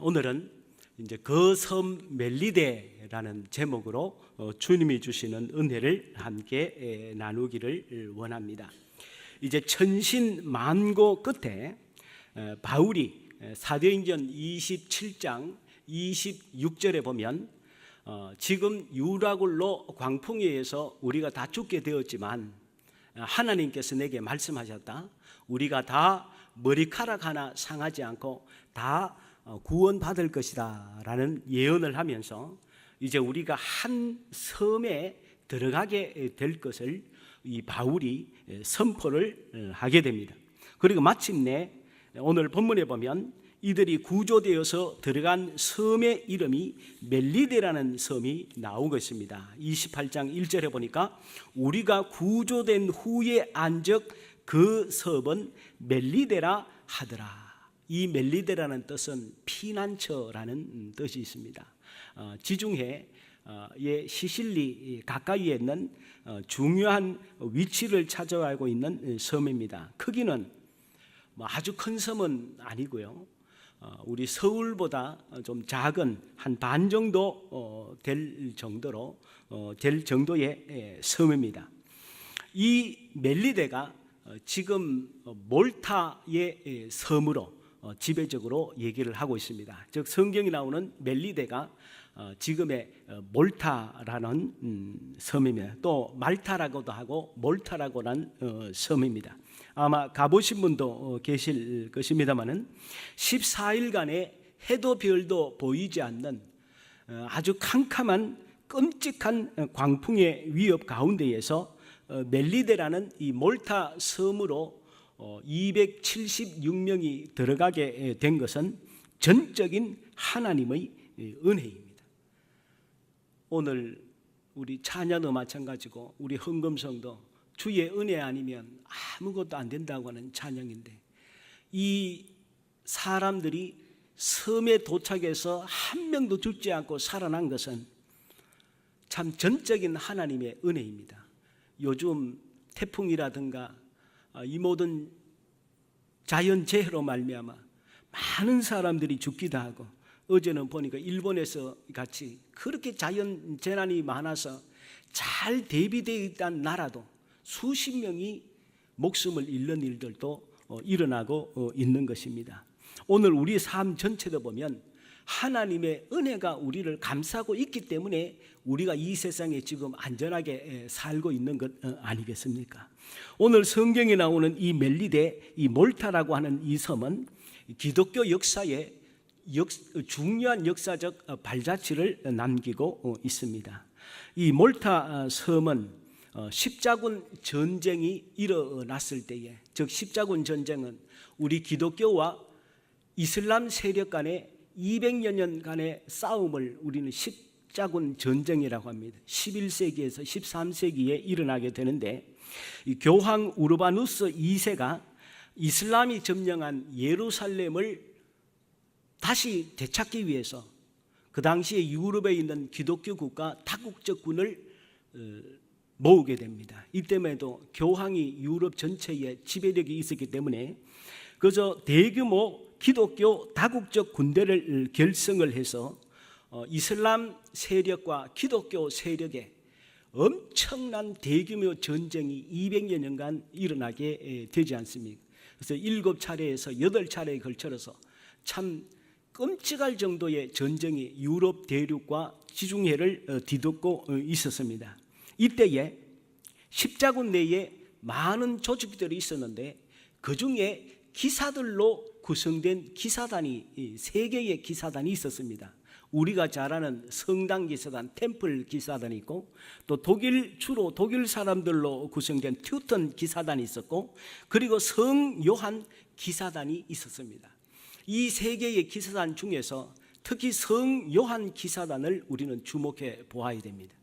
오늘은 이제 그 섬 멜리데라는 제목으로 주님이 주시는 은혜를 함께 나누기를 원합니다. 이제 천신만고 끝에 바울이 사도행전 27장 26절에 보면 지금 유라굴로 광풍에 의해서 우리가 다 죽게 되었지만 하나님께서 내게 말씀하셨다. 우리가 다 머리카락 하나 상하지 않고 다 구원받을 것이다 라는 예언을 하면서 이제 우리가 한 섬에 들어가게 될 것을 이 바울이 선포를 하게 됩니다. 그리고 마침내 오늘 본문에 보면 이들이 구조되어서 들어간 섬의 이름이 멜리데라는 섬이 나오고 있습니다. 28장 1절에 보니까 우리가 구조된 후에 안적 그 섬은 멜리데라 하더라. 이 멜리데라는 뜻은 피난처라는 뜻이 있습니다. 지중해의 시실리 가까이에 있는 중요한 위치를 차지하고 있는 섬입니다. 크기는 아주 큰 섬은 아니고요. 우리 서울보다 좀 작은 한 반 정도 될 정도의 섬입니다. 이 멜리데가 지금 몰타의 섬으로 지배적으로 얘기를 하고 있습니다. 즉 성경이 나오는 멜리데가 지금의 몰타라는 섬입니다. 또 말타라고도 하고 몰타라고는 섬입니다. 아마 가보신 분도 계실 것입니다만은 14일간의 해도 별도 보이지 않는 아주 캄캄한 끔찍한 광풍의 위협 가운데에서 멜리데라는 이 몰타 섬으로 276명이 들어가게 된 것은 전적인 하나님의 은혜입니다. 오늘 우리 찬양도 마찬가지고 우리 헌금성도 주의 은혜 아니면 아무것도 안 된다고 하는 찬양인데 이 사람들이 섬에 도착해서 한 명도 죽지 않고 살아난 것은 참 전적인 하나님의 은혜입니다. 요즘 태풍이라든가 이 모든 자연재해로 말미암아 많은 사람들이 죽기도 하고 어제는 보니까 일본에서 같이 그렇게 자연재난이 많아서 잘 대비되어 있다는 나라도 수십 명이 목숨을 잃는 일들도 일어나고 있는 것입니다. 오늘 우리 삶 전체도 보면 하나님의 은혜가 우리를 감싸고 있기 때문에 우리가 이 세상에 지금 안전하게 살고 있는 것 아니겠습니까? 오늘 성경에 나오는 이 멜리데, 이 몰타라고 하는 이 섬은 기독교 역사에 중요한 역사적 발자취를 남기고 있습니다. 이 몰타 섬은 십자군 전쟁이 일어났을 때에, 즉 십자군 전쟁은 우리 기독교와 이슬람 세력 간의 200여 년간의 싸움을 우리는 십자군 전쟁이라고 합니다. 11세기에서 13세기에 일어나게 되는데 이 교황 우르바누스 2세가 이슬람이 점령한 예루살렘을 다시 되찾기 위해서 그 당시에 유럽에 있는 기독교 국가 다국적군을 모으게 됩니다. 이때에도 교황이 유럽 전체에 지배력이 있었기 때문에 그저 대규모 기독교 다국적 군대를 결성을 해서 이슬람 세력과 기독교 세력의 엄청난 대규모 전쟁이 200여 년간 일어나게 되지 않습니까? 그래서 7차례에서 8차례에 걸쳐서 참 끔찍할 정도의 전쟁이 유럽 대륙과 지중해를 뒤덮고 있었습니다. 이때에 십자군 내에 많은 조직들이 있었는데 그 중에 기사들로 구성된 기사단이 3개의 기사단이 있었습니다. 우리가 잘 아는 성당 기사단, 템플 기사단이 있고 또 주로 독일 사람들로 구성된 튜턴 기사단이 있었고 그리고 성 요한 기사단이 있었습니다. 이 3개의 기사단 중에서 특히 성 요한 기사단을 우리는 주목해 보아야 됩니다.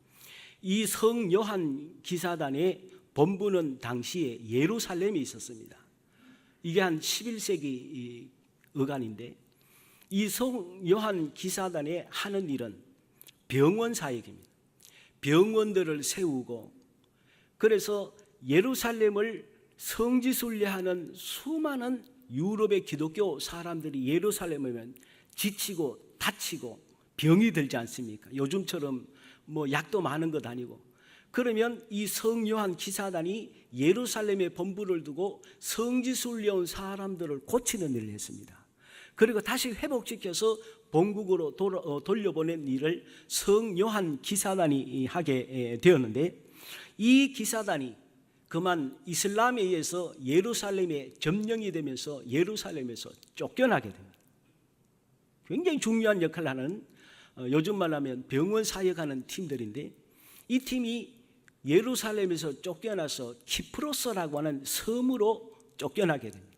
이 성 요한 기사단의 본부는 당시에 예루살렘에 있었습니다. 이게 한 11세기 어간인데 이 성 요한 기사단의 하는 일은 병원 사역입니다. 병원들을 세우고 그래서 예루살렘을 성지순례하는 수많은 유럽의 기독교 사람들이 예루살렘에 오면 지치고 다치고 병이 들지 않습니까? 요즘처럼 뭐 약도 많은 것 아니고. 그러면 이 성요한 기사단이 예루살렘에 본부를 두고 성지순 올려온 사람들을 고치는 일을 했습니다. 그리고 다시 회복시켜서 본국으로 돌려보낸 일을 성요한 기사단이 하게 되었는데, 이 기사단이 그만 이슬람에 의해서 예루살렘에 점령이 되면서 예루살렘에서 쫓겨나게 됩니다. 굉장히 중요한 역할을 하는, 요즘 말하면 병원 사역하는 팀들인데, 이 팀이 예루살렘에서 쫓겨나서 키프로스라고 하는 섬으로 쫓겨나게 됩니다.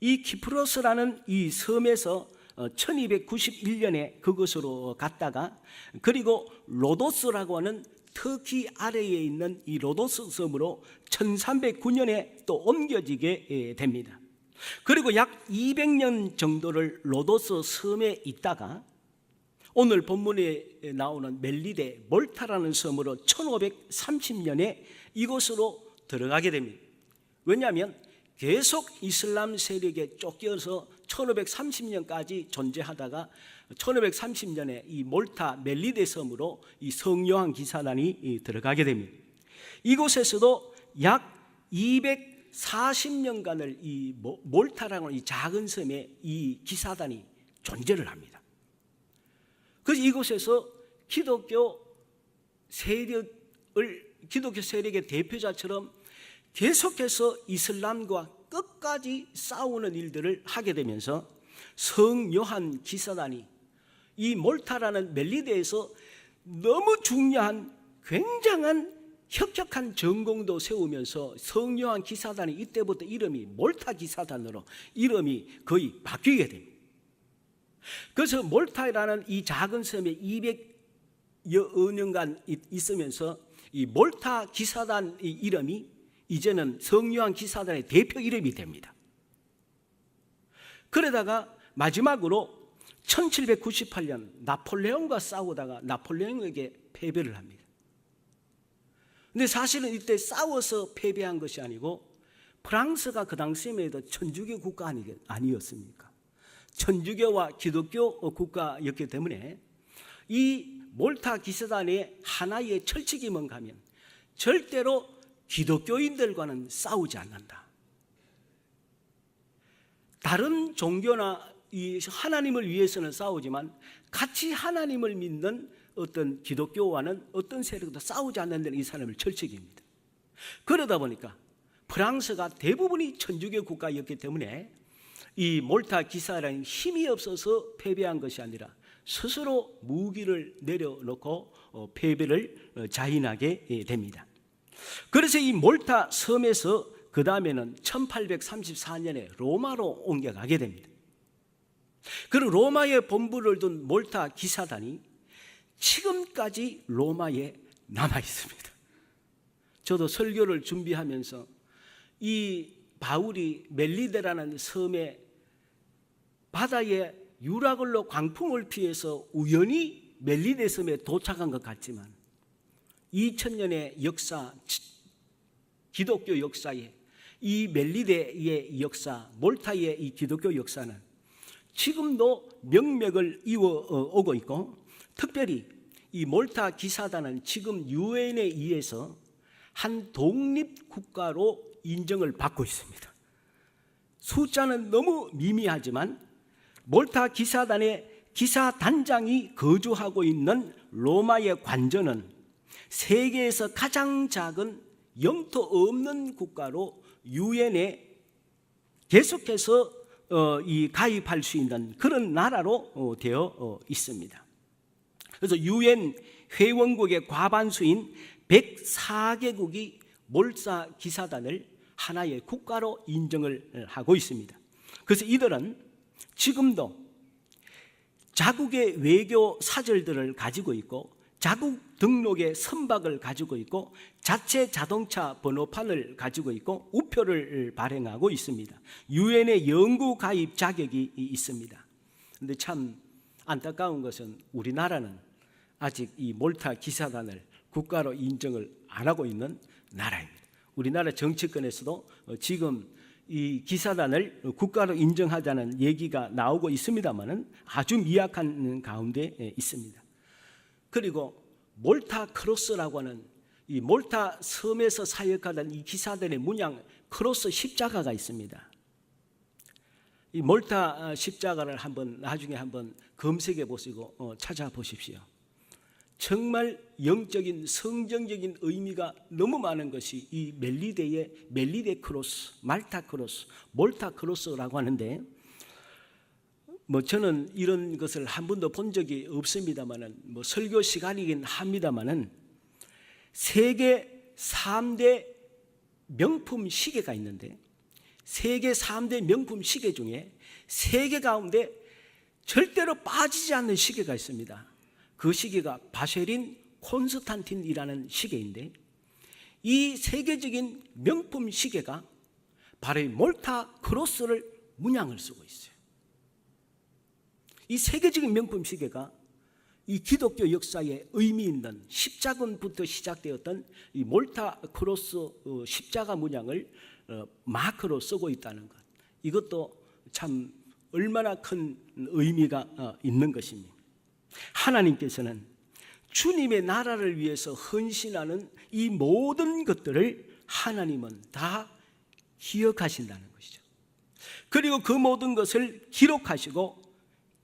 이 키프로스라는 이 섬에서 1291년에 그곳으로 갔다가, 그리고 로도스라고 하는 터키 아래에 있는 이 로도스 섬으로 1309년에 또 옮겨지게 됩니다. 그리고 약 200년 정도를 로도스 섬에 있다가 오늘 본문에 나오는 멜리데 몰타라는 섬으로 1530년에 이곳으로 들어가게 됩니다. 왜냐하면 계속 이슬람 세력에 쫓겨서 1530년까지 존재하다가 1530년에 이 몰타 멜리데 섬으로 이 성요한 기사단이 들어가게 됩니다. 이곳에서도 약 240년간을 이 몰타라는 이 작은 섬에 이 기사단이 존재를 합니다. 그래서 이곳에서 기독교 세력의 대표자처럼 계속해서 이슬람과 끝까지 싸우는 일들을 하게 되면서 성요한 기사단이 이 몰타라는 멜리데에서 너무 중요한 굉장한 혁혁한 전공도 세우면서 성요한 기사단이 이때부터 이름이 몰타 기사단으로 이름이 거의 바뀌게 됩니다. 그래서 몰타라는 이 작은 섬에 200여 년간 있으면서 이 몰타 기사단 이름이 이제는 성요한 기사단의 대표 이름이 됩니다. 그러다가 마지막으로 1798년 나폴레옹과 싸우다가 나폴레옹에게 패배를 합니다. 근데 사실은 이때 싸워서 패배한 것이 아니고 프랑스가 그 당시에만 해도 천주교 국가 아니었습니까? 천주교와 기독교 국가였기 때문에 이 몰타 기사단의 하나의 철칙이면 가면 절대로 기독교인들과는 싸우지 않는다. 다른 종교나 이 하나님을 위해서는 싸우지만 같이 하나님을 믿는 어떤 기독교와는 어떤 세력도 싸우지 않는다는 이 사람의 철칙입니다. 그러다 보니까 프랑스가 대부분이 천주교 국가였기 때문에 이 몰타 기사단이 힘이 없어서 패배한 것이 아니라 스스로 무기를 내려놓고 패배를 자인하게 됩니다. 그래서 이 몰타 섬에서 그 다음에는 1834년에 로마로 옮겨가게 됩니다. 그리고 로마에 본부를 둔 몰타 기사단이 지금까지 로마에 남아 있습니다. 저도 설교를 준비하면서 이 바울이 멜리데라는 섬에 바다에 유라굴로 광풍을 피해서 우연히 멜리데 섬에 도착한 것 같지만 2000년의 역사, 기독교 역사에 이 멜리데의 역사, 몰타의 이 기독교 역사는 지금도 명맥을 이어오고 있고, 특별히 이 몰타 기사단은 지금 유엔에 의해서 한 독립국가로 인정을 받고 있습니다. 숫자는 너무 미미하지만 몰타 기사단의 기사단장이 거주하고 있는 로마의 관저는 세계에서 가장 작은 영토 없는 국가로 유엔에 계속해서 가입할 수 있는 그런 나라로 되어 있습니다. 그래서 유엔 회원국의 과반수인 104개국이 몰타 기사단을 하나의 국가로 인정을 하고 있습니다. 그래서 이들은 지금도 자국의 외교 사절들을 가지고 있고 자국 등록의 선박을 가지고 있고 자체 자동차 번호판을 가지고 있고 우표를 발행하고 있습니다. 유엔의 영구 가입 자격이 있습니다. 그런데 참 안타까운 것은 우리나라는 아직 이 몰타 기사단을 국가로 인정을 안 하고 있는 나라입니다. 우리나라 정치권에서도 지금 이 기사단을 국가로 인정하자는 얘기가 나오고 있습니다만은 아주 미약한 가운데 있습니다. 그리고 몰타 크로스라고 하는 이 몰타 섬에서 사역하던 이 기사단의 문양 크로스 십자가가 있습니다. 이 몰타 십자가를 나중에 한번 검색해 보시고 찾아보십시오. 정말 영적인 성경적인 의미가 너무 많은 것이 이 멜리데 크로스, 말타 크로스, 몰타 크로스라고 하는데, 저는 이런 것을 한 번도 본 적이 없습니다만은 설교 시간이긴 합니다만은 세계 3대 명품 시계가 있는데, 세계 3대 명품 시계 중에 세계 가운데 절대로 빠지지 않는 시계가 있습니다. 그 시계가 바쉐린 콘스탄틴이라는 시계인데, 이 세계적인 명품 시계가 바로 이 몰타 크로스를 문양을 쓰고 있어요. 이 세계적인 명품 시계가 이 기독교 역사에 의미 있는 십자군부터 시작되었던 이 몰타 크로스 십자가 문양을 마크로 쓰고 있다는 것, 이것도 참 얼마나 큰 의미가 있는 것입니다. 하나님께서는 주님의 나라를 위해서 헌신하는 이 모든 것들을 하나님은 다 기억하신다는 것이죠. 그리고 그 모든 것을 기록하시고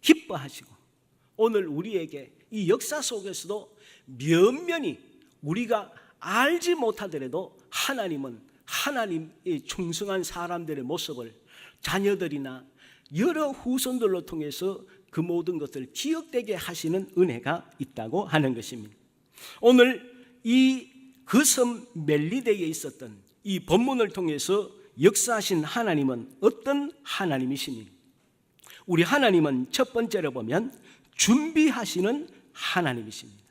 기뻐하시고, 오늘 우리에게 이 역사 속에서도 면면히 우리가 알지 못하더라도 하나님은 하나님의 충성한 사람들의 모습을 자녀들이나 여러 후손들로 통해서 그 모든 것을 기억되게 하시는 은혜가 있다고 하는 것입니다. 오늘 이 그 섬 멜리데에 있었던 이 본문을 통해서 역사하신 하나님은 어떤 하나님이십니까? 우리 하나님은 첫 번째로 보면 준비하시는 하나님이십니다.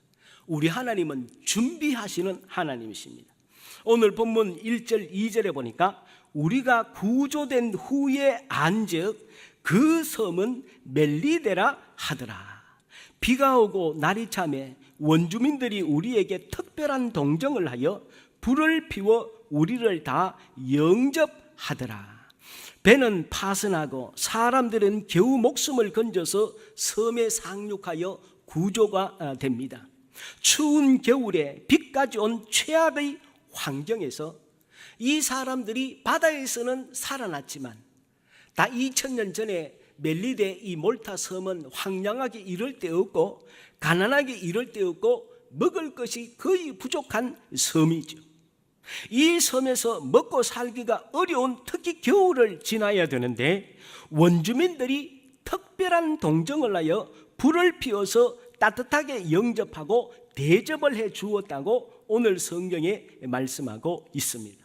우리 하나님은 준비하시는 하나님이십니다. 오늘 본문 1절 2절에 보니까 우리가 구조된 후에 안즉 그 섬은 멜리데라 하더라. 비가 오고 날이 참에 원주민들이 우리에게 특별한 동정을 하여 불을 피워 우리를 다 영접하더라. 배는 파선하고 사람들은 겨우 목숨을 건져서 섬에 상륙하여 구조가 됩니다. 추운 겨울에 비까지 온 최악의 환경에서 이 사람들이 바다에서는 살아났지만 다 2000년 전에 멜리데 이 몰타 섬은 황량하게 이럴 데 없고 가난하게 이럴 데 없고 먹을 것이 거의 부족한 섬이죠. 이 섬에서 먹고 살기가 어려운 특히 겨울을 지나야 되는데 원주민들이 특별한 동정을 하여 불을 피워서 따뜻하게 영접하고 대접을 해 주었다고 오늘 성경에 말씀하고 있습니다.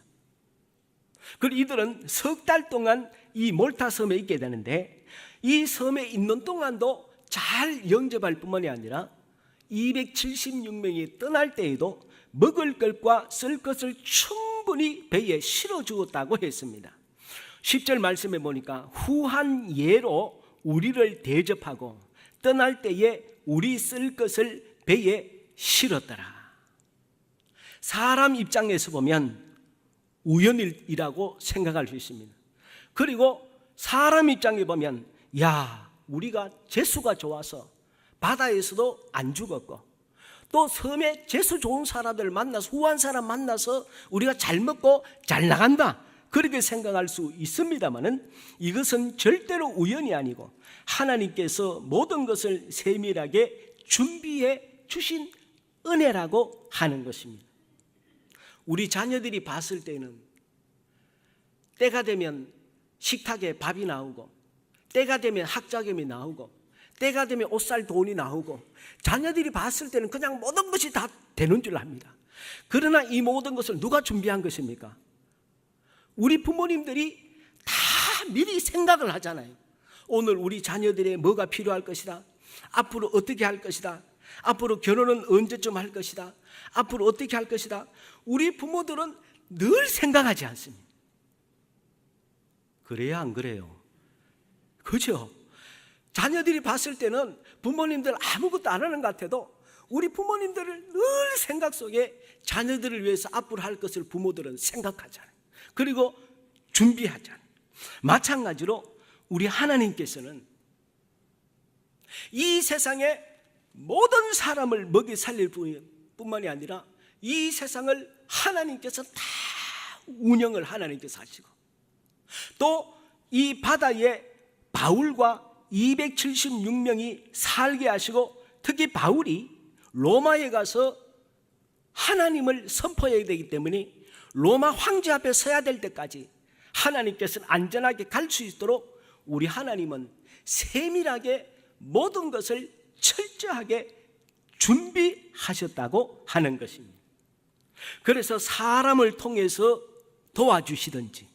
그리고 이들은 석 달 동안 이 몰타 섬에 있게 되는데, 이 섬에 있는 동안도 잘 영접할 뿐만이 아니라 276명이 떠날 때에도 먹을 것과 쓸 것을 충분히 배에 실어 주었다고 했습니다. 10절 말씀에 보니까 후한 예로 우리를 대접하고 떠날 때에 우리 쓸 것을 배에 실었더라. 사람 입장에서 보면 우연이라고 생각할 수 있습니다. 그리고 사람 입장에 보면 우리가 재수가 좋아서 바다에서도 안 죽었고, 또 섬에 재수 좋은 사람들 만나서 후한 사람 만나서 우리가 잘 먹고 잘 나간다, 그렇게 생각할 수 있습니다만은 이것은 절대로 우연이 아니고 하나님께서 모든 것을 세밀하게 준비해 주신 은혜라고 하는 것입니다. 우리 자녀들이 봤을 때는 때가 되면 식탁에 밥이 나오고, 때가 되면 학자금이 나오고, 때가 되면 옷 살 돈이 나오고, 자녀들이 봤을 때는 그냥 모든 것이 다 되는 줄 압니다. 그러나 이 모든 것을 누가 준비한 것입니까? 우리 부모님들이 다 미리 생각을 하잖아요. 오늘 우리 자녀들의 뭐가 필요할 것이다, 앞으로 어떻게 할 것이다, 앞으로 결혼은 언제쯤 할 것이다, 앞으로 어떻게 할 것이다. 우리 부모들은 늘 생각하지 않습니다. 그래야 안 그래요? 그죠? 자녀들이 봤을 때는 부모님들 아무것도 안 하는 것 같아도 우리 부모님들을 늘 생각 속에 자녀들을 위해서 앞으로 할 것을 부모들은 생각하잖아요. 그리고 준비하잖아요. 마찬가지로 우리 하나님께서는 이 세상의 모든 사람을 먹여 살릴 뿐만이 아니라 이 세상을 하나님께서 다 운영을 하나님께서 하시고, 또 이 바다에 바울과 276명이 살게 하시고, 특히 바울이 로마에 가서 하나님을 선포해야 되기 때문에 로마 황제 앞에 서야 될 때까지 하나님께서는 안전하게 갈 수 있도록 우리 하나님은 세밀하게 모든 것을 철저하게 준비하셨다고 하는 것입니다. 그래서 사람을 통해서 도와주시든지,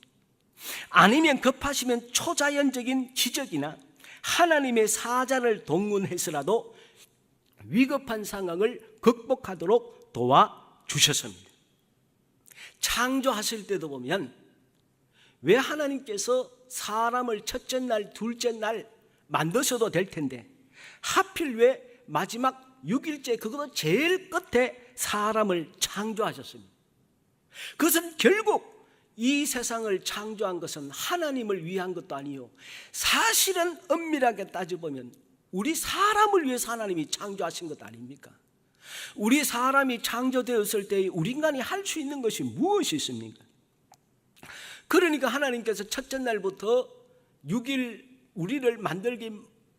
아니면 급하시면 초자연적인 기적이나 하나님의 사자를 동원해서라도 위급한 상황을 극복하도록 도와주셨습니다. 창조하실 때도 보면 왜 하나님께서 사람을 첫째 날, 둘째 날 만드셔도 될 텐데 하필 왜 마지막 6일째, 그것도 제일 끝에 사람을 창조하셨습니다. 그것은 결국 이 세상을 창조한 것은 하나님을 위한 것도 아니요, 사실은 엄밀하게 따져보면 우리 사람을 위해서 하나님이 창조하신 것 아닙니까? 우리 사람이 창조되었을 때 우리 인간이 할 수 있는 것이 무엇이 있습니까? 그러니까 하나님께서 첫째 날부터 6일 우리를 만들기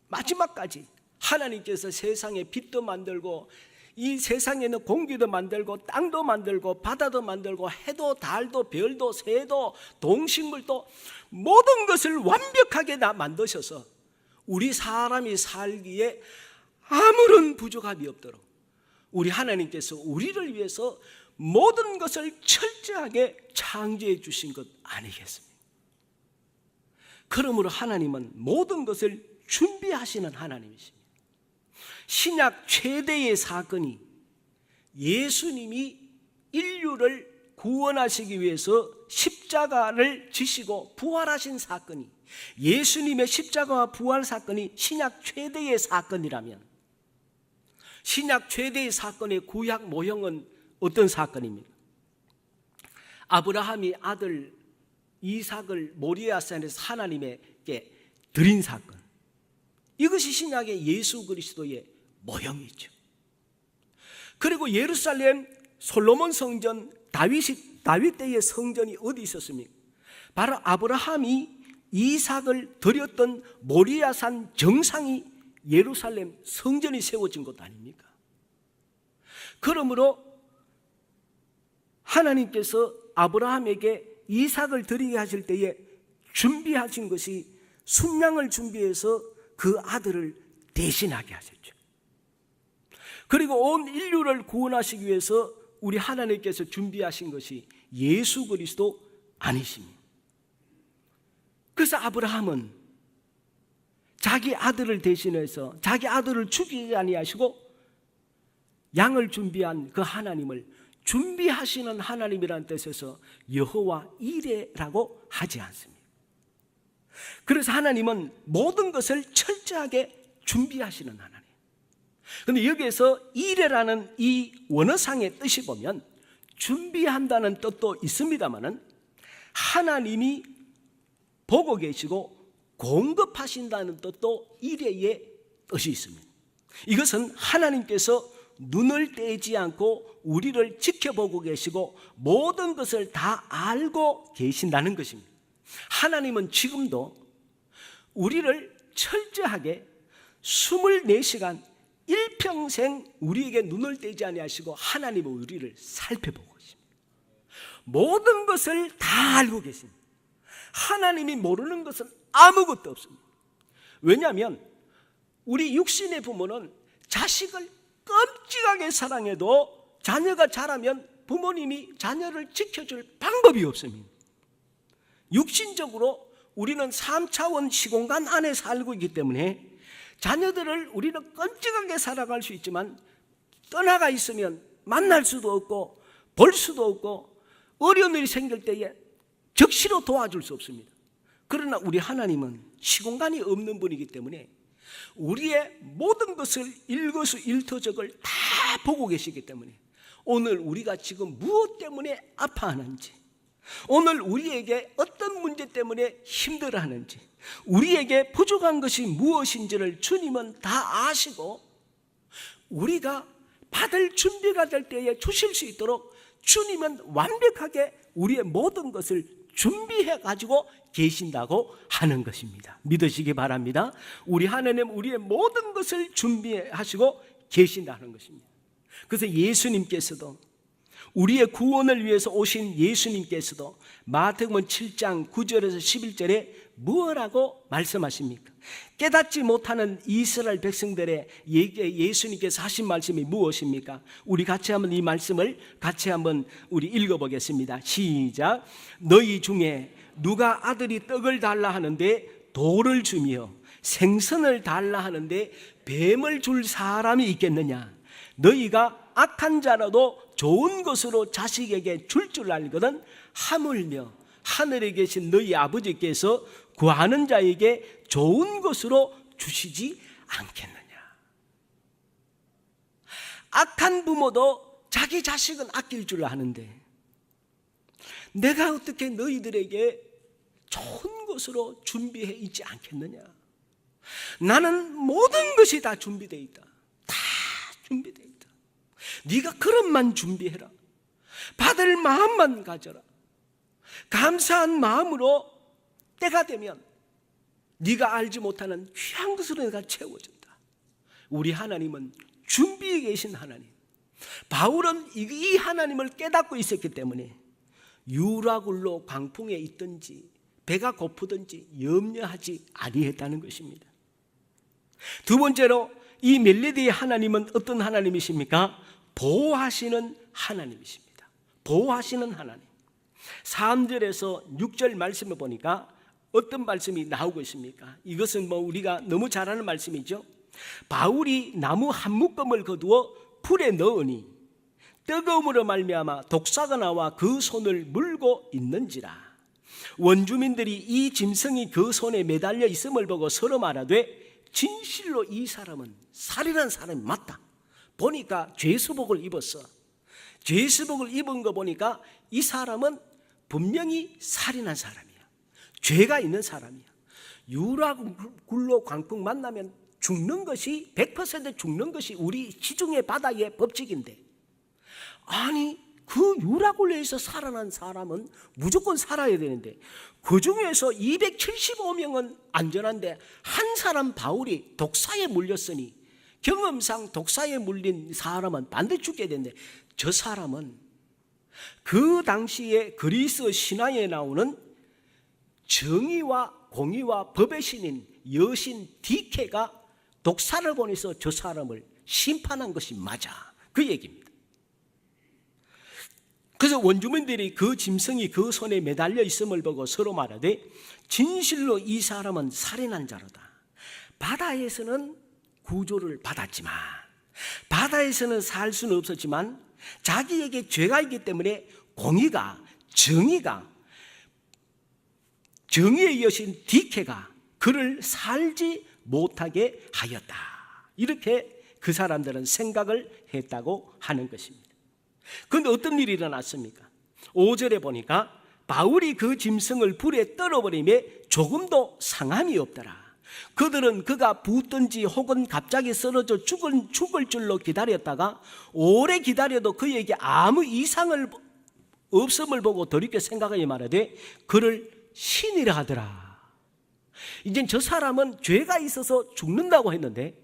마지막까지 하나님께서 세상에 빛도 만들고 이 세상에는 공기도 만들고 땅도 만들고 바다도 만들고 해도 달도 별도 새도 동식물도 모든 것을 완벽하게 다 만드셔서 우리 사람이 살기에 아무런 부족함이 없도록 우리 하나님께서 우리를 위해서 모든 것을 철저하게 창조해 주신 것 아니겠습니까? 그러므로 하나님은 모든 것을 준비하시는 하나님이십니다. 신약 최대의 사건이 예수님이 인류를 구원하시기 위해서 십자가를 지시고 부활하신 사건이, 예수님의 십자가와 부활 사건이 신약 최대의 사건이라면 신약 최대의 사건의 구약 모형은 어떤 사건입니까? 아브라함이 아들 이삭을 모리아산에서 하나님에게 드린 사건, 이것이 신약의 예수 그리스도의 모형이죠. 그리고 예루살렘 솔로몬 성전, 다윗 때의 성전이 어디 있었습니까? 바로 아브라함이 이삭을 드렸던 모리아산 정상이 예루살렘 성전이 세워진 것 아닙니까? 그러므로 하나님께서 아브라함에게 이삭을 드리게 하실 때에 준비하신 것이 순양을 준비해서 그 아들을 대신하게 하셨죠. 그리고 온 인류를 구원하시기 위해서 우리 하나님께서 준비하신 것이 예수 그리스도 아니십니까? 그래서 아브라함은 자기 아들을 대신해서 자기 아들을 죽이지 아니하시고 양을 준비한 그 하나님을 준비하시는 하나님이라는 뜻에서 여호와 이레라고 하지 않습니다. 그래서 하나님은 모든 것을 철저하게 준비하시는 하나님. 그런데 여기에서 이레라는 이 원어상의 뜻이 보면 준비한다는 뜻도 있습니다만은 하나님이 보고 계시고 공급하신다는 뜻도 이레의 뜻이 있습니다. 이것은 하나님께서 눈을 떼지 않고 우리를 지켜보고 계시고 모든 것을 다 알고 계신다는 것입니다. 하나님은 지금도 우리를 철저하게 24시간 일평생 우리에게 눈을 떼지 아니하시고 하나님은 우리를 살펴보고 계십니다. 모든 것을 다 알고 계십니다. 하나님이 모르는 것은 아무것도 없습니다. 왜냐하면 우리 육신의 부모는 자식을 끔찍하게 사랑해도 자녀가 자라면 부모님이 자녀를 지켜줄 방법이 없습니다. 육신적으로 우리는 3차원 시공간 안에 살고 있기 때문에 자녀들을 우리는 끔찍하게 살아갈 수 있지만 떠나가 있으면 만날 수도 없고 볼 수도 없고 어려운 일이 생길 때에 적시로 도와줄 수 없습니다. 그러나 우리 하나님은 시공간이 없는 분이기 때문에 우리의 모든 것을 일거수일투족을 다 보고 계시기 때문에 오늘 우리가 지금 무엇 때문에 아파하는지, 오늘 우리에게 어떤 문제 때문에 힘들어하는지, 우리에게 부족한 것이 무엇인지를 주님은 다 아시고 우리가 받을 준비가 될 때에 주실 수 있도록 주님은 완벽하게 우리의 모든 것을 준비해 가지고 계신다고 하는 것입니다. 믿으시기 바랍니다. 우리 하나님 우리의 모든 것을 준비하시고 계신다는 것입니다. 그래서 예수님께서도, 우리의 구원을 위해서 오신 예수님께서도 마태복음 7장 9절에서 11절에 무엇라고 말씀하십니까? 깨닫지 못하는 이스라엘 백성들의 얘기에 예수님께서 하신 말씀이 무엇입니까? 우리 같이 한번 이 말씀을 같이 한번 우리 읽어보겠습니다. 시작. 너희 중에 누가 아들이 떡을 달라 하는데 돌을 주며 생선을 달라 하는데 뱀을 줄 사람이 있겠느냐? 너희가 악한 자라도 좋은 것으로 자식에게 줄 줄 알거든 하물며 하늘에 계신 너희 아버지께서 구하는 자에게 좋은 것으로 주시지 않겠느냐? 악한 부모도 자기 자식은 아낄 줄 아는데 내가 어떻게 너희들에게 좋은 것으로 준비해 있지 않겠느냐? 나는 모든 것이 다 준비되어 있다. 다 준비되어 있다. 네가 그릇만 준비해라. 받을 마음만 가져라. 감사한 마음으로 때가 되면 네가 알지 못하는 귀한 것으로 내가 채워준다. 우리 하나님은 준비해 계신 하나님. 바울은 이 하나님을 깨닫고 있었기 때문에 유라굴로 광풍에 있든지 배가 고프든지 염려하지 아니했다는 것입니다. 두 번째로 이 멜레디의 하나님은 어떤 하나님이십니까? 보호하시는 하나님이십니다. 보호하시는 하나님. 3절에서 6절 말씀을 보니까 어떤 말씀이 나오고 있습니까? 이것은 우리가 너무 잘 아는 말씀이죠. 바울이 나무 한 묶음을 거두어 풀에 넣으니 뜨거움으로 말미암아 독사가 나와 그 손을 물고 있는지라. 원주민들이 이 짐승이 그 손에 매달려 있음을 보고 서로 말하되 진실로 이 사람은 살인한 사람이 맞다. 보니까 죄수복을 입었어. 죄수복을 입은 거 보니까 이 사람은 분명히 살인한 사람이야. 죄가 있는 사람이야. 유라굴로 광풍 만나면 죽는 것이 100% 죽는 것이 우리 시중의 바다의 법칙인데, 아니 그 유라굴로에서 살아난 사람은 무조건 살아야 되는데 그 중에서 275명은 안전한데 한 사람 바울이 독사에 물렸으니 경험상 독사에 물린 사람은 반드시 죽게 되는데 저 사람은 그 당시에 그리스 신화에 나오는 정의와 공의와 법의 신인 여신 디케가 독사를 보내서 저 사람을 심판한 것이 맞아. 그 얘기입니다. 그래서 원주민들이 그 짐승이 그 손에 매달려 있음을 보고 서로 말하되 진실로 이 사람은 살인한 자로다. 바다에서는 구조를 받았지만, 바다에서는 살 수는 없었지만 자기에게 죄가 있기 때문에 공의가, 정의의 여신 디케가 그를 살지 못하게 하였다. 이렇게 그 사람들은 생각을 했다고 하는 것입니다. 그런데 어떤 일이 일어났습니까? 5절에 보니까 바울이 그 짐승을 불에 떨어버리매 조금도 상함이 없더라. 그들은 그가 붙든지 혹은 갑자기 쓰러져 죽을 줄로 기다렸다가 오래 기다려도 그에게 아무 이상을 없음을 보고 돌이켜 생각하여 말하되 그를 신이라 하더라. 이젠 저 사람은 죄가 있어서 죽는다고 했는데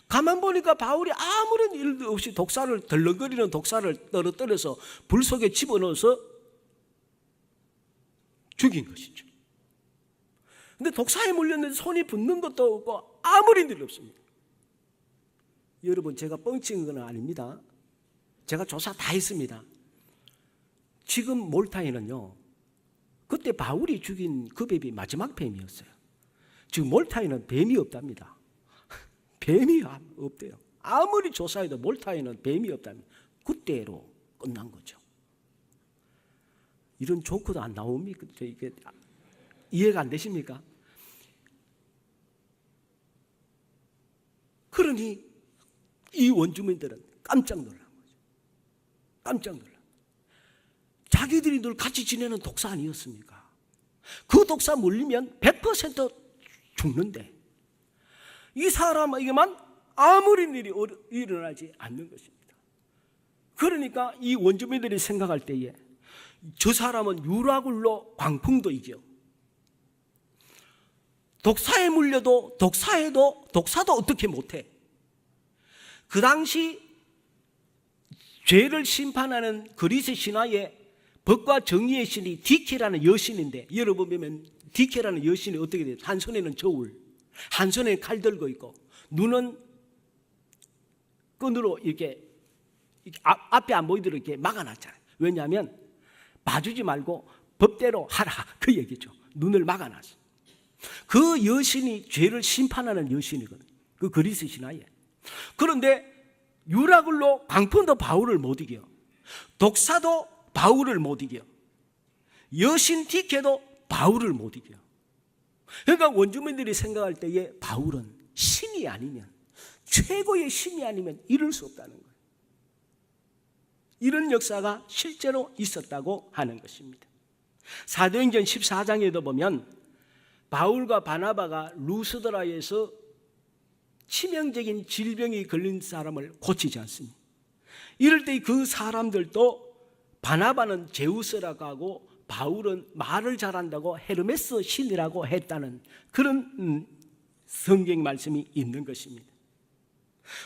가만 보니까 바울이 아무런 일도 없이 독사를, 덜렁거리는 독사를 떨어뜨려서 불 속에 집어넣어서 죽인 것이죠. 근데 독사에 물렸는데 손이 붓는 것도 없고 아무런 일이 없습니다. 여러분, 제가 뻥치는 건 아닙니다. 제가 조사 다 했습니다. 지금 몰타에는요, 그때 바울이 죽인 그 뱀이 마지막 뱀이었어요. 지금 몰타에는 뱀이 없답니다. 뱀이 없대요. 아무리 조사해도 몰타에는 뱀이 없다면 그때로 끝난 거죠. 이런 조크도 안 나옵니까? 이게 이해가 안 되십니까? 그러니 이 원주민들은 깜짝 놀란 거죠. 깜짝 놀란 거죠. 자기들이 늘 같이 지내는 독사 아니었습니까? 그 독사 물리면 100% 죽는데 이 사람에게만 아무런 일이 일어나지 않는 것입니다. 그러니까 이 원주민들이 생각할 때에 저 사람은 유라굴로 광풍도이죠. 독사에 물려도 독사도 어떻게 못해. 그 당시 죄를 심판하는 그리스 신화의 법과 정의의 신이 디케라는 여신인데, 여러분 보면 디케라는 여신이 어떻게 돼요? 한 손에는 저울, 한 손에 칼 들고 있고 눈은 끈으로 이렇게 앞에 안 보이도록 이렇게 막아놨잖아요. 왜냐하면 봐주지 말고 법대로 하라, 그 얘기죠. 눈을 막아놨어. 그 여신이 죄를 심판하는 여신이거든요. 그 그리스 신화에. 그런데 유라굴로 광풍도 바울을 못 이겨, 독사도 바울을 못 이겨, 여신 디케도 바울을 못 이겨. 그러니까 원주민들이 생각할 때에 바울은 신이 아니면, 최고의 신이 아니면 이룰 수 없다는 거예요. 이런 역사가 실제로 있었다고 하는 것입니다. 사도행전 14장에도 보면 바울과 바나바가 루스드라에서 치명적인 질병이 걸린 사람을 고치지 않습니다. 이럴 때 그 사람들도 바나바는 제우스라고 하고 바울은 말을 잘한다고 헤르메스 신이라고 했다는 그런 성경 말씀이 있는 것입니다.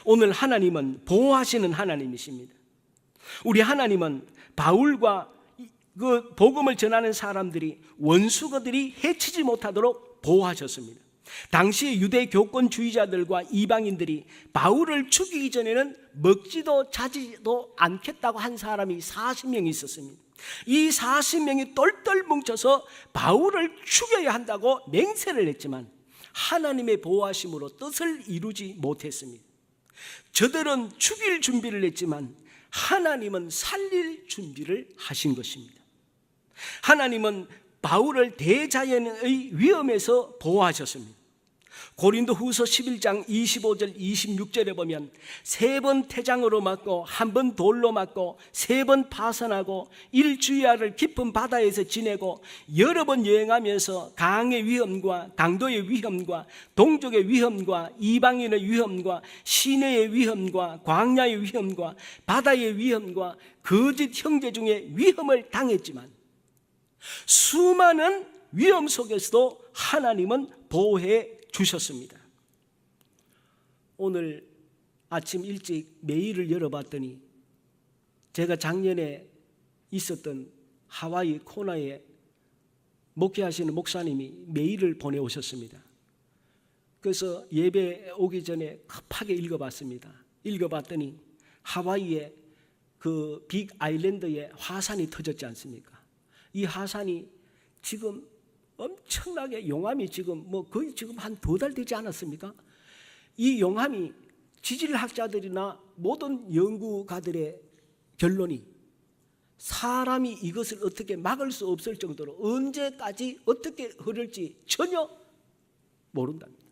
오늘 하나님은 보호하시는 하나님이십니다. 우리 하나님은 바울과 그 복음을 전하는 사람들이, 원수거들이 해치지 못하도록 보호하셨습니다. 당시 유대 교권주의자들과 이방인들이 바울을 죽이기 전에는 먹지도 자지도 않겠다고 한 사람이 40명이 있었습니다. 이 40명이 똘똘 뭉쳐서 바울을 죽여야 한다고 맹세를 했지만 하나님의 보호하심으로 뜻을 이루지 못했습니다. 저들은 죽일 준비를 했지만 하나님은 살릴 준비를 하신 것입니다. 하나님은 바울을 대자연의 위험에서 보호하셨습니다. 고린도후서 11장 25절 26절에 보면 3번 태장으로 맞고 1번 돌로 맞고 3번 파선하고 일주야를 깊은 바다에서 지내고 여러 번 여행하면서 강의 위험과 강도의 위험과 동족의 위험과 이방인의 위험과 시내의 위험과 광야의 위험과 바다의 위험과 거짓 형제 중에 위험을 당했지만 수많은 위험 속에서도 하나님은 보호해 주셨습니다. 오늘 아침 일찍 메일을 열어봤더니 제가 작년에 있었던 하와이 코나에 목회하시는 목사님이 메일을 보내오셨습니다. 그래서 예배 오기 전에 급하게 읽어봤습니다. 읽어봤더니 하와이의 그 빅 아일랜드에 화산이 터졌지 않습니까? 이 화산이 지금 엄청나게 용암이 지금 거의 지금 한 2달 되지 않았습니까? 이 용암이 지질학자들이나 모든 연구가들의 결론이 사람이 이것을 어떻게 막을 수 없을 정도로 언제까지 어떻게 흐를지 전혀 모른답니다.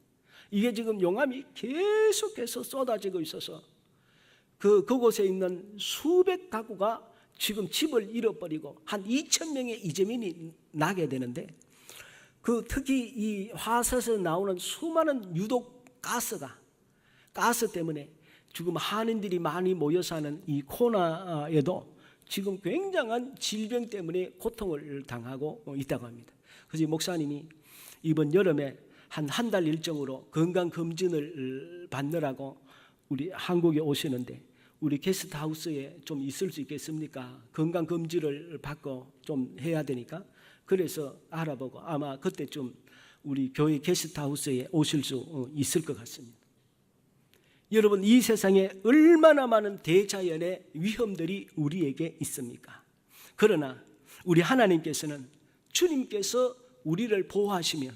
이게 지금 용암이 계속해서 쏟아지고 있어서 그곳에 있는 수백 가구가 지금 집을 잃어버리고 한 2,000명의 이재민이 나게 되는데, 특히 이 화산에서 나오는 수많은 유독 가스 때문에 지금 한인들이 많이 모여 사는 이 코나에도 지금 굉장한 질병 때문에 고통을 당하고 있다고 합니다. 그래서 목사님이 이번 여름에 한 달 일정으로 건강검진을 받느라고 우리 한국에 오시는데 우리 게스트하우스에 좀 있을 수 있겠습니까? 건강검진을 받고 좀 해야 되니까. 그래서 알아보고 아마 그때쯤 우리 교회 게스트하우스에 오실 수 있을 것 같습니다. 여러분, 이 세상에 얼마나 많은 대자연의 위험들이 우리에게 있습니까? 그러나 우리 하나님께서는, 주님께서 우리를 보호하시면,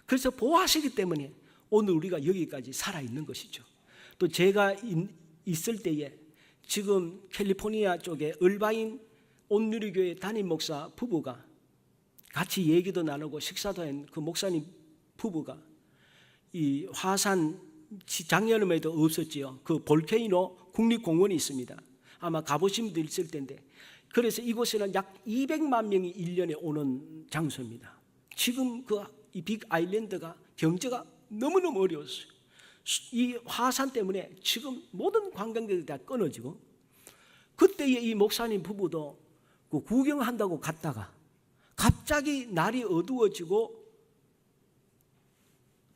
그래서 보호하시기 때문에 오늘 우리가 여기까지 살아있는 것이죠. 또 제가 있을 때에 지금 캘리포니아 쪽에 얼바인 온누리교회 담임 목사 부부가 같이 얘기도 나누고 식사도 한 그 목사님 부부가 이 화산 작년에도 없었지요. 그 볼케이노 국립공원이 있습니다. 아마 가보신 분도 있을 텐데 그래서 이곳에는 약 200만 명이 1년에 오는 장소입니다. 지금 이 빅 아일랜드가 경제가 너무너무 어려웠어요. 이 화산 때문에 지금 모든 관광객들이 다 끊어지고, 그때에 이 목사님 부부도 그 구경한다고 갔다가 갑자기 날이 어두워지고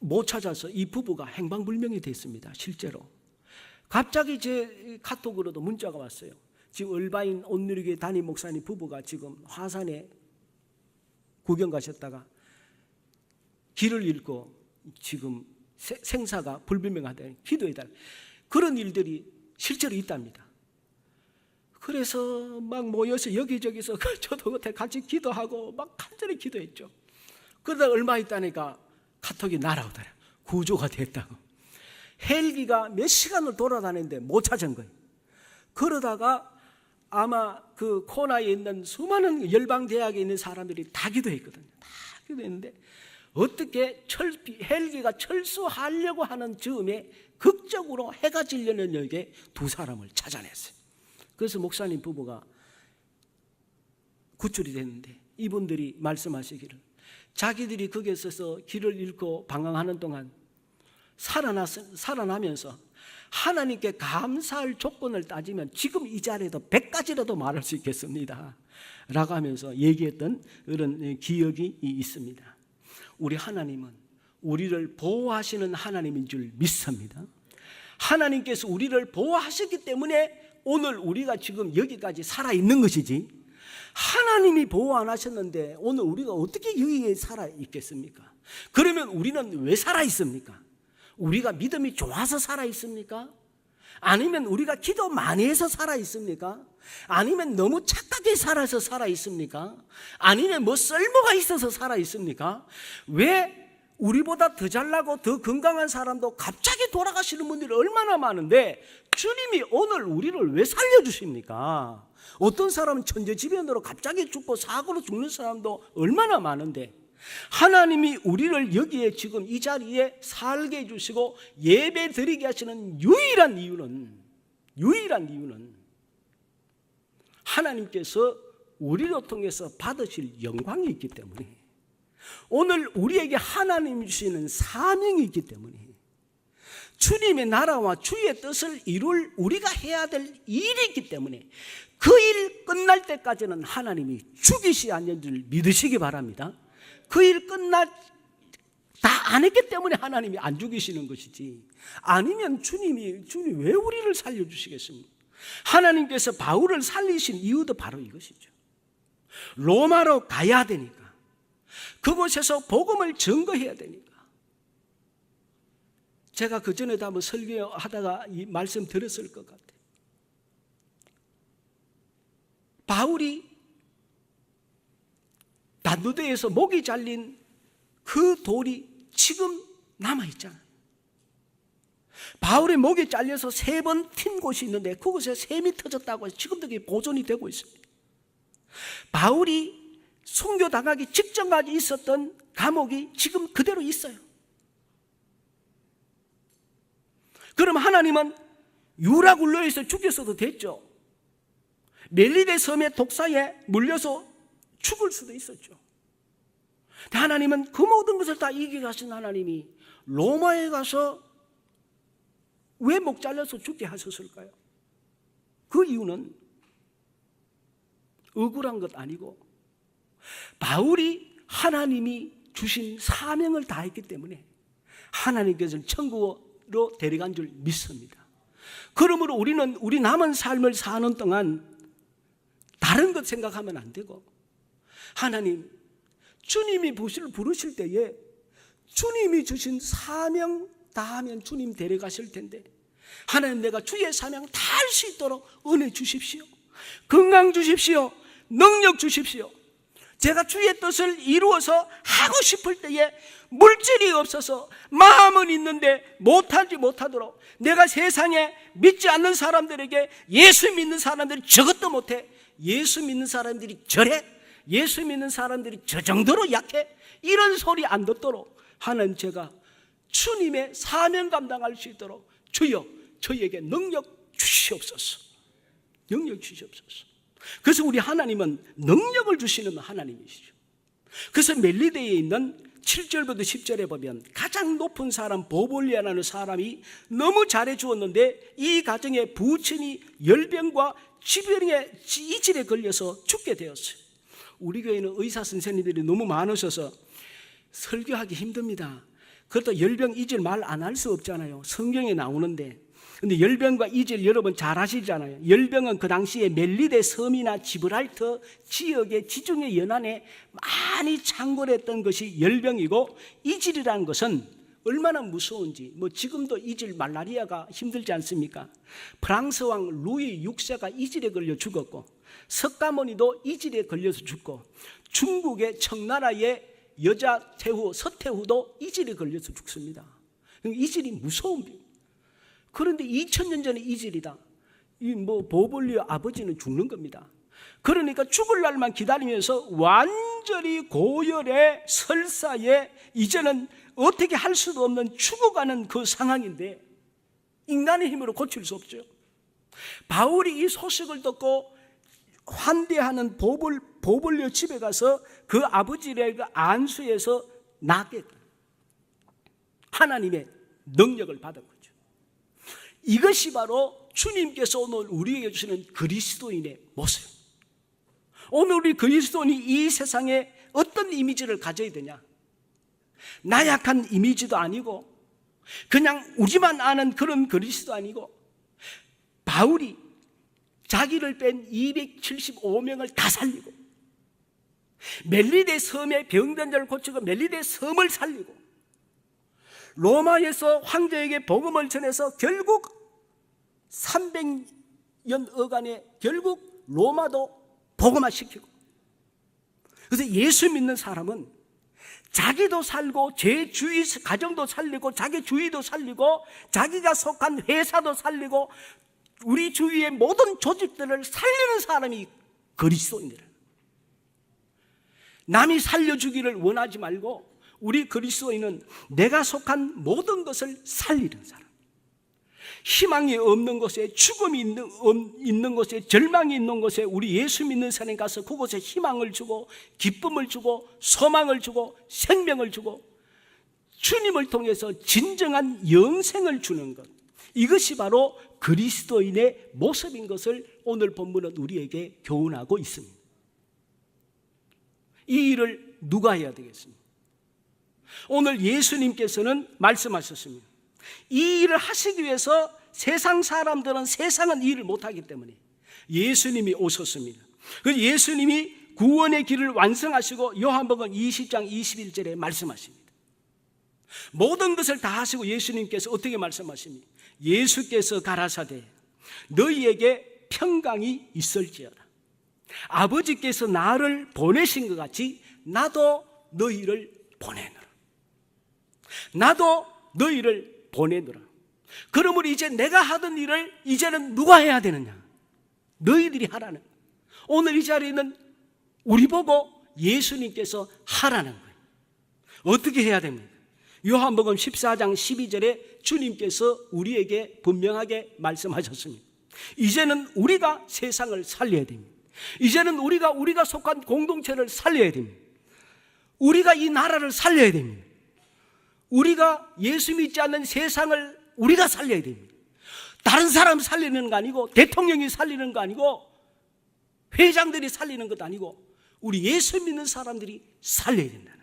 못 찾아서 이 부부가 행방불명이 됐습니다. 실제로 갑자기 제 카톡으로도 문자가 왔어요. 지금 얼바인 온누리교회 담임 목사님 부부가 지금 화산에 구경 가셨다가 길을 잃고 지금 생사가 불분명하다, 기도해달라, 그런 일들이 실제로 있답니다. 그래서 막 모여서 여기저기서 저도 그때 같이 기도하고 막 간절히 기도했죠. 그러다 얼마 있다니까 카톡이 날아오더라. 구조가 됐다고. 헬기가 몇 시간을 돌아다녔는데 못 찾은 거예요. 그러다가 아마 그 코나에 있는 수많은 열방대학에 있는 사람들이 다 기도했거든요. 다 기도했는데 어떻게 헬기가 철수하려고 하는 즈음에 극적으로 해가 지려는 여기에 두 사람을 찾아냈어요. 그래서 목사님 부부가 구출이 됐는데 이분들이 말씀하시기를 자기들이 거기에 있어서 길을 잃고 방황하는 동안 살아나면서 하나님께 감사할 조건을 따지면 지금 이 자리에도 100가지라도 말할 수 있겠습니다 라고 하면서 얘기했던 그런 기억이 있습니다. 우리 하나님은 우리를 보호하시는 하나님인 줄 믿습니다. 하나님께서 우리를 보호하셨기 때문에 오늘 우리가 지금 여기까지 살아있는 것이지, 하나님이 보호 안 하셨는데 오늘 우리가 어떻게 여기에 살아있겠습니까? 그러면 우리는 왜 살아있습니까? 우리가 믿음이 좋아서 살아있습니까? 아니면 우리가 기도 많이 해서 살아있습니까? 아니면 너무 착하게 살아서 살아있습니까? 아니면 뭐 쓸모가 있어서 살아있습니까? 왜 우리보다 더 잘나고 더 건강한 사람도 갑자기 돌아가시는 분들이 얼마나 많은데 주님이 오늘 우리를 왜 살려주십니까? 어떤 사람은 천재지변으로 갑자기 죽고 사고로 죽는 사람도 얼마나 많은데 하나님이 우리를 여기에 지금 이 자리에 살게 해주시고 예배 드리게 하시는 유일한 이유는 하나님께서 우리를 통해서 받으실 영광이 있기 때문에, 오늘 우리에게 하나님이 주시는 사명이 있기 때문에, 주님의 나라와 주의 뜻을 이룰 우리가 해야 될 일이 있기 때문에 그 일 끝날 때까지는 하나님이 죽이시지 않는 줄 믿으시기 바랍니다. 그 일 끝날 다 안 했기 때문에 하나님이 안 죽이시는 것이지, 아니면 주님이 왜 우리를 살려주시겠습니까? 하나님께서 바울을 살리신 이유도 바로 이것이죠. 로마로 가야 되니까, 그곳에서 복음을 증거해야 되니까. 제가 그전에도 한번 설교하다가 이 말씀 들었을 것 같아요. 바울이 단두대에서 목이 잘린 그 돌이 지금 남아있잖아요. 바울의 목이 잘려서 3번 튄 곳이 있는데 그곳에 샘이 터졌다고 해서 지금도 그게 보존이 되고 있습니다. 바울이 순교당하기 직전까지 있었던 감옥이 지금 그대로 있어요. 그럼 하나님은 유라굴로에서 죽였어도 됐죠. 멜리데 섬의 독사에 물려서 죽을 수도 있었죠. 하나님은 그 모든 것을 다 이겨가신 하나님이 로마에 가서 왜 목 잘려서 죽게 하셨을까요? 그 이유는 억울한 것 아니고 바울이 하나님이 주신 사명을 다했기 때문에 하나님께서 천국으로 데려간 줄 믿습니다. 그러므로 우리는 우리 남은 삶을 사는 동안 다른 것 생각하면 안 되고, 하나님, 주님이 부르실 때에 주님이 주신 사명 다하면 주님 데려가실 텐데, 하나님, 내가 주의 사명 다 할 수 있도록 은혜 주십시오. 건강 주십시오. 능력 주십시오. 제가 주의 뜻을 이루어서 하고 싶을 때에 물질이 없어서 마음은 있는데 못하도록, 내가 세상에 믿지 않는 사람들에게 예수 믿는 사람들이 저것도 못해, 예수 믿는 사람들이 저래, 예수 믿는 사람들이 저 정도로 약해, 이런 소리 안 듣도록 하나님, 제가 주님의 사명 감당할 수 있도록 주여 저에게 능력 주시옵소서. 능력 주시옵소서. 그래서 우리 하나님은 능력을 주시는 하나님이시죠. 그래서 멜리데에 있는 7절부터 10절에 보면 가장 높은 사람 보볼리아라는 사람이 너무 잘해 주었는데 이 가정의 부친이 열병과 지병의 이질에 걸려서 죽게 되었어요. 우리 교회는 의사 선생님들이 너무 많으셔서 설교하기 힘듭니다. 그렇다고 열병 이질 말 안 할 수 없잖아요. 성경에 나오는데. 근데 열병과 이질 여러분 잘 아시잖아요. 열병은 그 당시에 멜리데 섬이나 지브랄터 지역의 지중해 연안에 많이 창궐했던 것이 열병이고, 이질이라는 것은 얼마나 무서운지, 지금도 이질 말라리아가 힘들지 않습니까? 프랑스 왕 루이 6세가 이질에 걸려 죽었고, 석가모니도 이질에 걸려서 죽고, 중국의 청나라의 여자 태후 서태후도 이질에 걸려서 죽습니다. 이질이 무서운 병. 그런데 2000년 전에 이질이다. 보볼리아 아버지는 죽는 겁니다. 그러니까 죽을 날만 기다리면서 완전히 고열에 설사에 이제는 어떻게 할 수도 없는 죽어가는 그 상황인데 인간의 힘으로 고칠 수 없죠. 바울이 이 소식을 듣고 환대하는 보볼리아 집에 가서 그 아버지의 그 안수에서 낫게 하나님의 능력을 받은 거죠. 이것이 바로 주님께서 오늘 우리에게 주시는 그리스도인의 모습. 오늘 우리 그리스도인이 이 세상에 어떤 이미지를 가져야 되냐? 나약한 이미지도 아니고 그냥 우리만 아는 그런 그리스도 아니고, 바울이 자기를 뺀 275명을 다 살리고 멜리데 섬의 병든 자를 고치고 멜리데 섬을 살리고 로마에서 황제에게 복음을 전해서 결국 300년 어간에 결국 로마도 복음화시키고, 그래서 예수 믿는 사람은 자기도 살고 제 주위 가정도 살리고 자기 주위도 살리고 자기가 속한 회사도 살리고 우리 주위의 모든 조직들을 살리는 사람이 그리스도인이라. 남이 살려주기를 원하지 말고 우리 그리스도인은 내가 속한 모든 것을 살리는 사람. 희망이 없는 곳에, 죽음이 있는 곳에, 절망이 있는 곳에 우리 예수 믿는 사람이 가서 그곳에 희망을 주고 기쁨을 주고 소망을 주고 생명을 주고 주님을 통해서 진정한 영생을 주는 것, 이것이 바로 그리스도인의 모습인 것을 오늘 본문은 우리에게 교훈하고 있습니다. 이 일을 누가 해야 되겠습니까? 오늘 예수님께서는 말씀하셨습니다. 이 일을 하시기 위해서 세상 사람들은 세상은 이 일을 못하기 때문에 예수님이 오셨습니다. 그래서 예수님이 구원의 길을 완성하시고 요한복음 20장 21절에 말씀하십니다. 모든 것을 다 하시고 예수님께서 어떻게 말씀하십니까? 예수께서 가라사대 너희에게 평강이 있을지어다. 아버지께서 나를 보내신 것 같이 나도 너희를 보내노라. 나도 너희를 보내노라. 그러므로 이제 내가 하던 일을 이제는 누가 해야 되느냐? 너희들이 하라는 거예요. 오늘 이 자리에는 우리 보고 예수님께서 하라는 거예요. 어떻게 해야 됩니까? 요한복음 14장 12절에 주님께서 우리에게 분명하게 말씀하셨습니다. 이제는 우리가 세상을 살려야 됩니다. 이제는 우리가 속한 공동체를 살려야 됩니다. 우리가 이 나라를 살려야 됩니다. 우리가 예수 믿지 않는 세상을 우리가 살려야 됩니다. 다른 사람 살리는 거 아니고 대통령이 살리는 거 아니고 회장들이 살리는 것도 아니고 우리 예수 믿는 사람들이 살려야 된다는,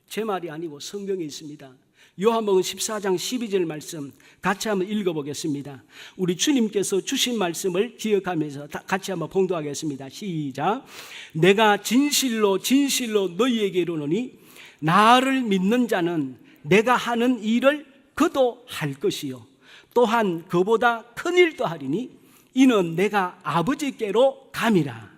제 말이 아니고 성경에 있습니다. 요한복음 14장 12절 말씀 같이 한번 읽어보겠습니다. 우리 주님께서 주신 말씀을 기억하면서 같이 한번 봉독하겠습니다. 시작. 내가 진실로 진실로 너희에게 이르노니 나를 믿는 자는 내가 하는 일을 그도 할 것이요 또한 그보다 큰 일도 하리니 이는 내가 아버지께로 감이라.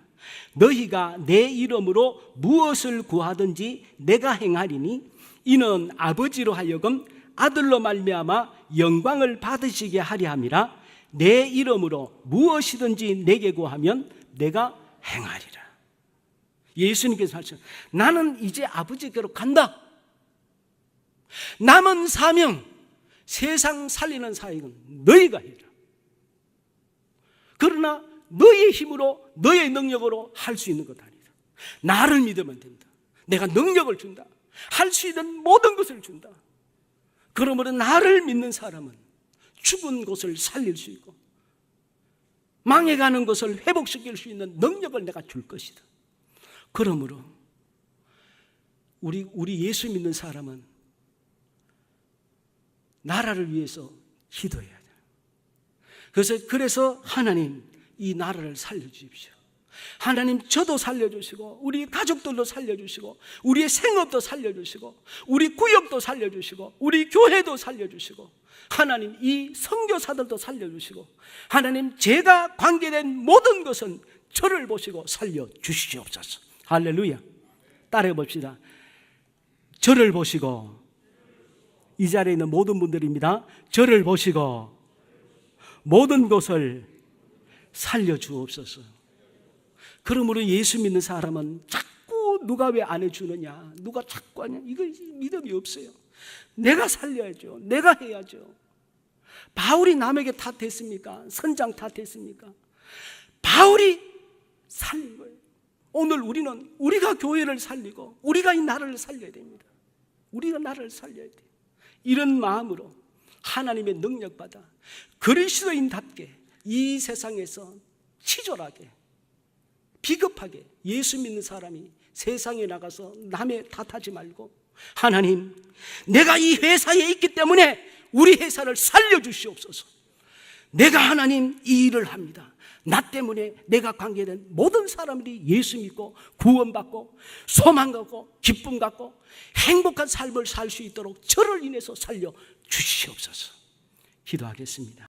너희가 내 이름으로 무엇을 구하든지 내가 행하리니 이는 아버지로 하여금 아들로 말미암아 영광을 받으시게 하려 함이라. 내 이름으로 무엇이든지 내게 구하면 내가 행하리라. 예수님께서 하셨어요. 나는 이제 아버지께로 간다. 남은 사명, 세상 살리는 사역은 너희가 해라. 그러나 너의 힘으로 너의 능력으로 할 수 있는 것 아니다. 나를 믿으면 된다. 내가 능력을 준다. 할 수 있는 모든 것을 준다. 그러므로 나를 믿는 사람은 죽은 것을 살릴 수 있고 망해가는 것을 회복시킬 수 있는 능력을 내가 줄 것이다. 그러므로 우리 예수 믿는 사람은 나라를 위해서 기도해야 돼요. 그래서 하나님 이 나라를 살려주십시오. 하나님 저도 살려주시고 우리 가족들도 살려주시고 우리의 생업도 살려주시고 우리 구역도 살려주시고 우리 교회도 살려주시고 하나님 이 선교사들도 살려주시고 하나님 제가 관계된 모든 것은 저를 보시고 살려주시옵소서. 할렐루야. 따라해 봅시다. 저를 보시고, 이 자리에 있는 모든 분들입니다. 저를 보시고 모든 것을 살려주옵소서. 그러므로 예수 믿는 사람은 자꾸 누가 왜 안 해주느냐, 누가 자꾸 하냐, 이거 믿음이 없어요. 내가 살려야죠. 내가 해야죠. 바울이 남에게 탓했습니까? 선장 탓했습니까? 바울이 살린 거예요. 오늘 우리는 우리가 교회를 살리고 우리가 이 나라를 살려야 됩니다. 우리가 나라를 살려야 돼요. 이런 마음으로 하나님의 능력받아 그리스도인답게 이 세상에서 치졸하게 비겁하게 예수 믿는 사람이 세상에 나가서 남의 탓하지 말고 하나님 내가 이 회사에 있기 때문에 우리 회사를 살려주시옵소서. 내가 하나님 이 일을 합니다. 나 때문에 내가 관계된 모든 사람들이 예수 믿고 구원받고 소망 갖고 기쁨 갖고 행복한 삶을 살 수 있도록 저를 인해서 살려주시옵소서. 기도하겠습니다.